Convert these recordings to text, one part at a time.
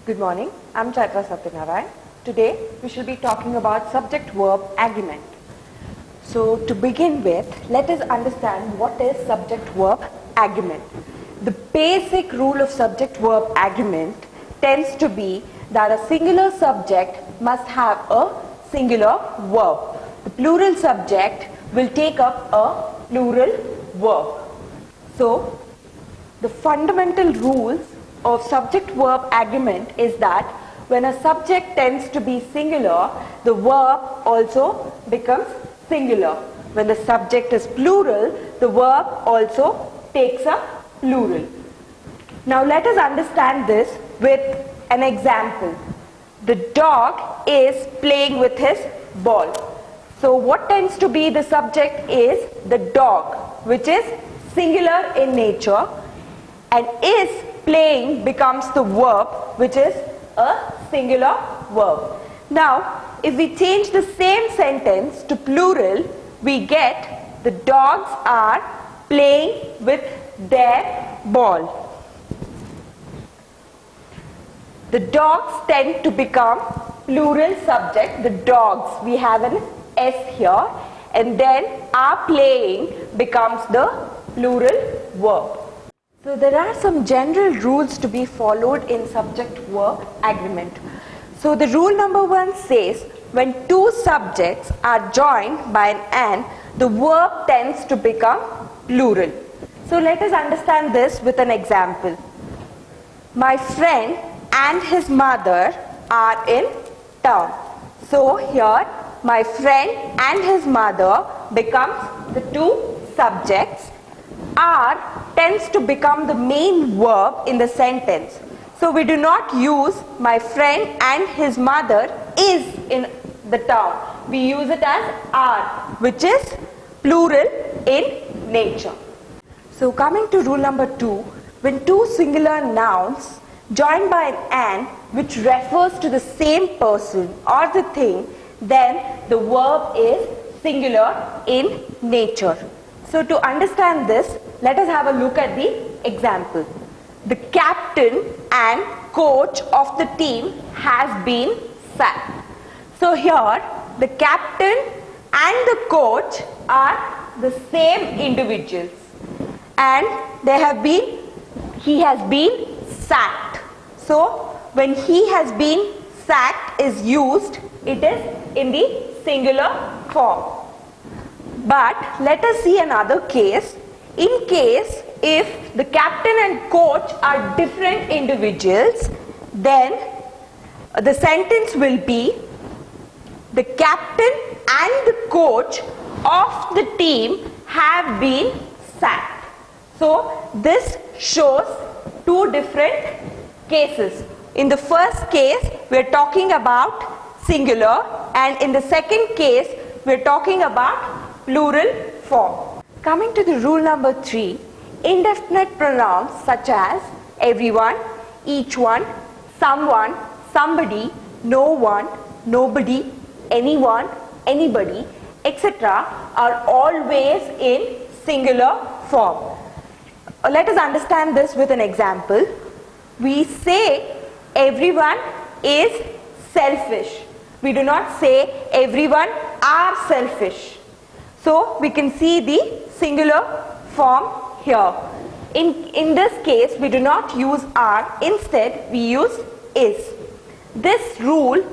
Good morning, I'm Chaitra Sathyanarayan. Today we shall be talking about subject-verb agreement. So to begin with, let us understand what is subject-verb agreement. The basic rule of subject-verb agreement tends to be that a singular subject must have a singular verb. The plural subject will take up a plural verb. So the fundamental rules of subject-verb agreement is that when a subject tends to be singular, the verb also becomes singular. When the subject is plural, the verb also takes a plural. Now let us understand this with an example. The dog is playing with his ball. So what tends to be the subject is the dog, which is singular in nature, and is playing becomes the verb, which is a singular verb. Now, if we change the same sentence to plural, we get the dogs are playing with their ball. The dogs tend to become plural subject. The dogs, we have an S here, and then are playing becomes the plural verb. So there are some general rules to be followed in subject-verb agreement. So the rule number 1 says when two subjects are joined by an and, the verb tends to become plural. So let us understand this with an example. My friend and his mother are in town. So here my friend and his mother becomes the two subjects. Are tends to become the main verb in the sentence. So we do not use my friend and his mother is in the town. We use it as are, which is plural in nature. So coming to rule number 2, when two singular nouns joined by an and which refers to the same person or the thing, then the verb is singular in nature. So to understand this, let us have a look at the example. The captain and coach of the team has been sacked. So here the captain and the coach are the same individuals, and he has been sacked. So when he has been sacked is used, it is in the singular form. But let us see another case. In case if the captain and coach are different individuals, then the sentence will be the captain and the coach of the team have been sacked. So this shows two different cases. In the first case, we are talking about singular, and in the second case, we are talking about plural form. Coming to the rule number 3, indefinite pronouns such as everyone, each one, someone, somebody, no one, nobody, anyone, anybody, etc. are always in singular form. Let us understand this with an example. We say everyone is selfish. We do not say everyone are selfish. So we can see the singular form here. In this case, we do not use are, instead we use is. This rule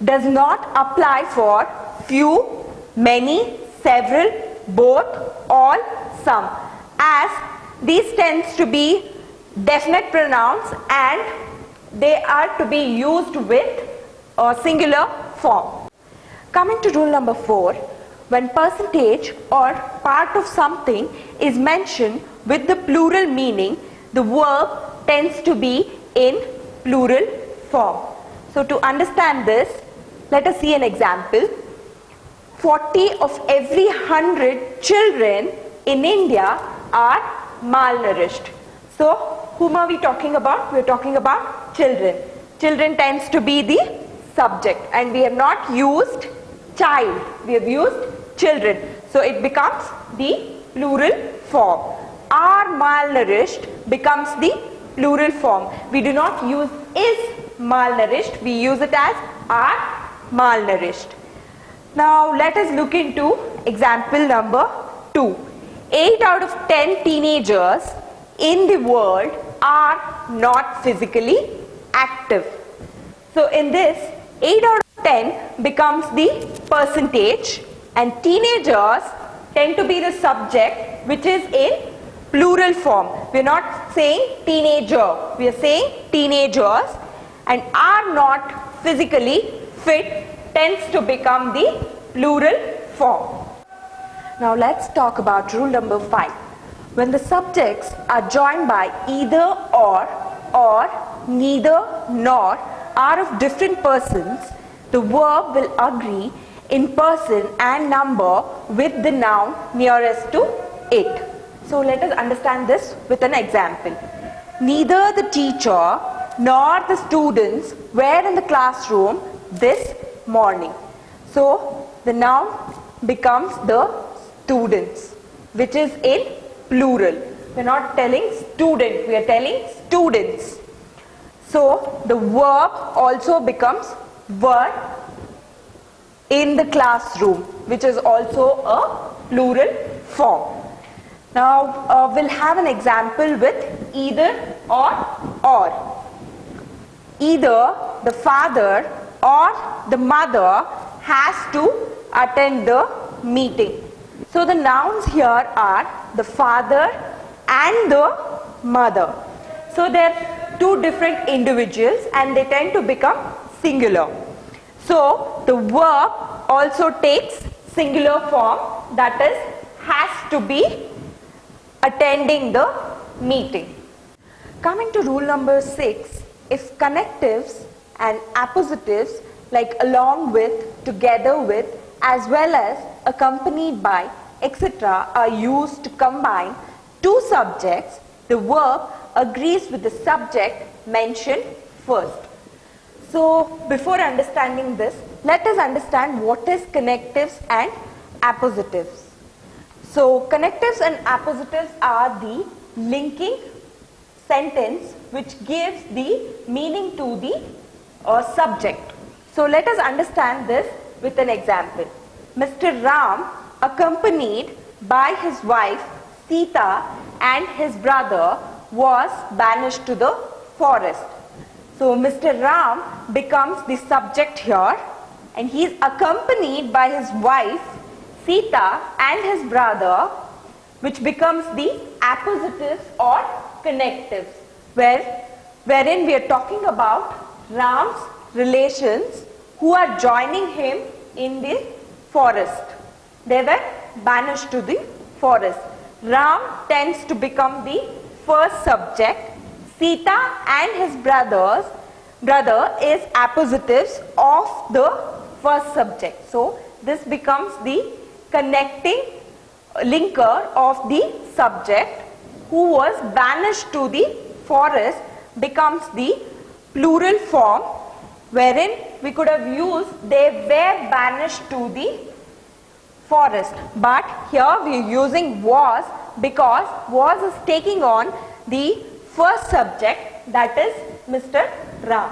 does not apply for few, many, several, both, all, some, as these tends to be definite pronouns and they are to be used with a singular form. Coming to rule number 4, when percentage or part of something is mentioned with the plural meaning, the verb tends to be in plural form. So to understand this, let us see an example. 40 of every 100 children in India are malnourished. So whom are we talking about? We are talking about children. Children tends to be the subject, and we have not used child, we have used children. So it becomes the plural form. Are malnourished becomes the plural form. We do not use is malnourished. We use it as are malnourished. Now let us look into example number 2. 8 out of 10 teenagers in the world are not physically active. So in this, 8 out of 10 becomes the percentage, and teenagers tend to be the subject, which is in plural form. We are not saying teenager, we are saying teenagers, and are not physically fit tends to become the plural form. Now let's talk about rule number 5. When the subjects are joined by either or neither nor are of different persons, the verb will agree in person and number with the noun nearest to it. So let us understand this with an example. Neither the teacher nor the students were in the classroom this morning. So the noun becomes the students, which is in plural. We are not telling student, we are telling students. So the verb also becomes were in the classroom, which is also a plural form. Now we'll have an example with either or. Either the father or the mother has to attend the meeting. So the nouns here are the father and the mother. So they're two different individuals and they tend to become singular. So the verb also takes singular form, that is, has to be attending the meeting. Coming to rule number 6, if connectives and appositives like along with, together with, as well as accompanied by, etc. are used to combine two subjects, the verb agrees with the subject mentioned first. So before understanding this, let us understand what is connectives and appositives. So connectives and appositives are the linking sentence which gives the meaning to the subject. So let us understand this with an example. Mr. Ram, accompanied by his wife Sita and his brother, was banished to the forest. So Mr. Ram becomes the subject here, and he is accompanied by his wife Sita and his brother, which becomes the appositives or connectives, wherein we are talking about Ram's relations who are joining him in the forest. They were banished to the forest. Ram tends to become the first subject. Sita and his brother is appositives of the first subject. So this becomes the connecting linker of the subject who was banished to the forest, becomes the plural form, wherein we could have used they were banished to the forest, but here we are using was because was is taking on the first subject, that is Mr. Ram.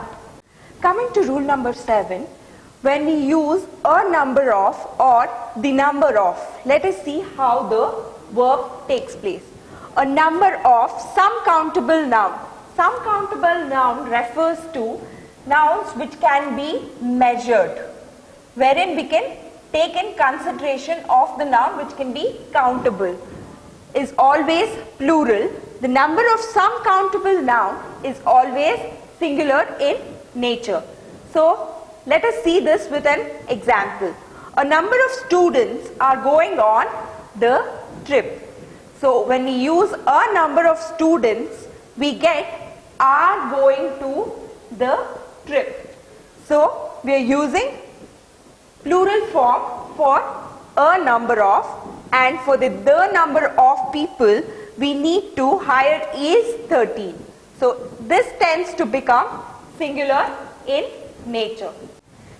Coming to rule number 7, when we use a number of or the number of, let us see how the verb takes place. A number of some countable noun. Some countable noun refers to nouns which can be measured, wherein we can take in consideration of the noun which can be countable, is always plural. The number of some countable noun is always singular in nature. So let us see this with an example. A number of students are going on the trip. So when we use a number of students, we get are going to the trip. So we are using plural form for a number of, and for the number of people we need to hire is 13. So this tends to become singular in nature.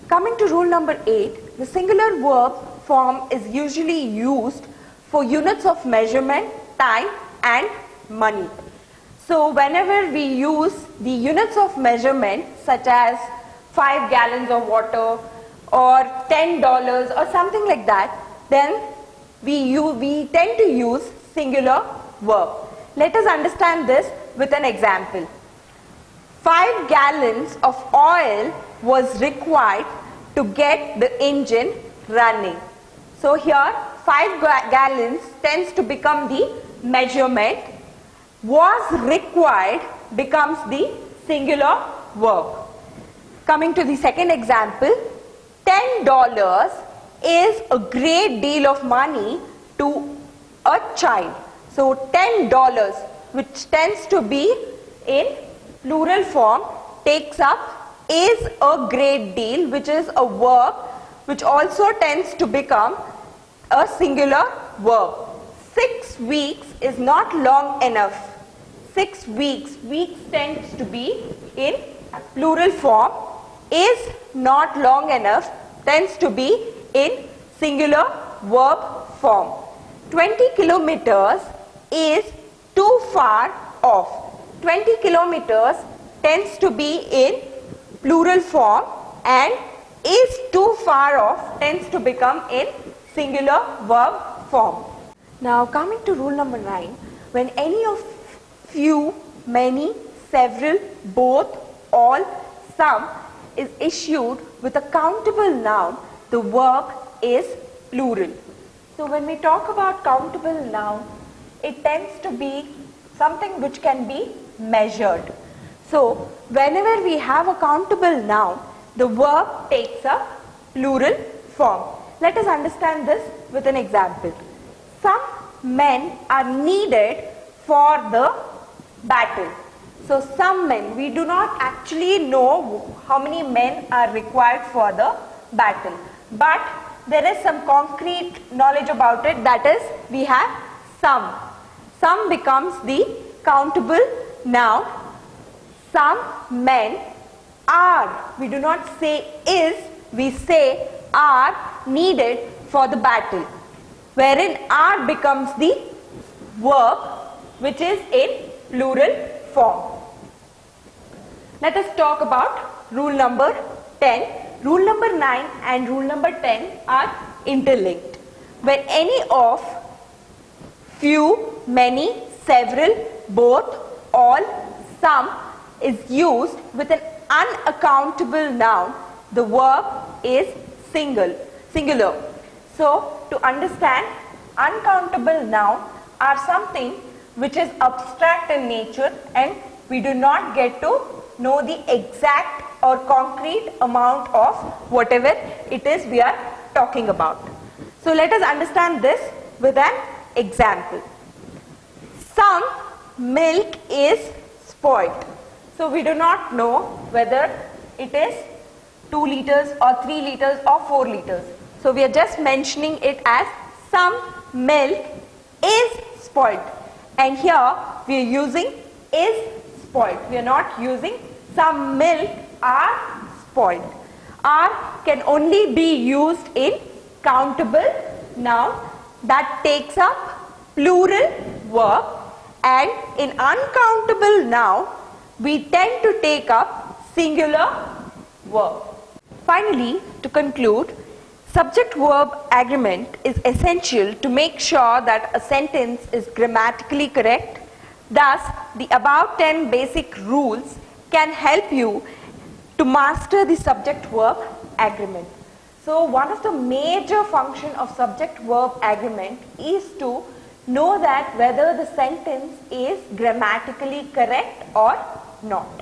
Coming to rule number 8, the singular verb form is usually used for units of measurement, time and money. So whenever we use the units of measurement such as 5 gallons of water or $10 or something like that, then we tend to use singular verb. Let us understand this with an example. 5 gallons of oil was required to get the engine running. So here 5 gallons tends to become the measurement. Was required becomes the singular verb. Coming to the second example, $10 is a great deal of money to a child. So $10, which tends to be in plural form, takes up is a great deal, which is a verb which also tends to become a singular verb. 6 weeks is not long enough. 6 weeks, weeks tends to be in plural form, is not long enough tends to be in singular verb form. 20 kilometers is too far off. 20 kilometers tends to be in plural form and is too far off tends to become in singular verb form. Now coming to rule number 9, when any of few, many, several, both, all, some is issued with a countable noun, the verb is plural. So when we talk about countable noun, it tends to be something which can be measured. So whenever we have a countable noun, the verb takes a plural form. Let us understand this with an example. Some men are needed for the battle. So some men, we do not actually know how many men are required for the battle, but there is some concrete knowledge about it, that is we have some. Some becomes the countable noun. Some men are, we do not say is, we say are needed for the battle, wherein are becomes the verb which is in plural form. Let us talk about rule number 10. Rule number 9 and rule number 10 are interlinked. When any of few, many, several, both, all, some is used with an unaccountable noun, the verb is singular. So to understand, uncountable noun are something which is abstract in nature and we do not get to know the exact or concrete amount of whatever it is we are talking about. So let us understand this with an example. Some milk is spoiled. So we do not know whether it is 2 liters or 3 liters or 4 liters. So we are just mentioning it as some milk is spoiled. And here we are using is spoiled. We are not using some milk are spoiled. Are can only be used in countable noun that takes up plural verb, and in uncountable noun we tend to take up singular verb. Finally, to conclude, subject-verb agreement is essential to make sure that a sentence is grammatically correct. Thus, the above 10 basic rules can help you to master the subject-verb agreement. So, one of the major functions of subject-verb agreement is to know that whether the sentence is grammatically correct or not.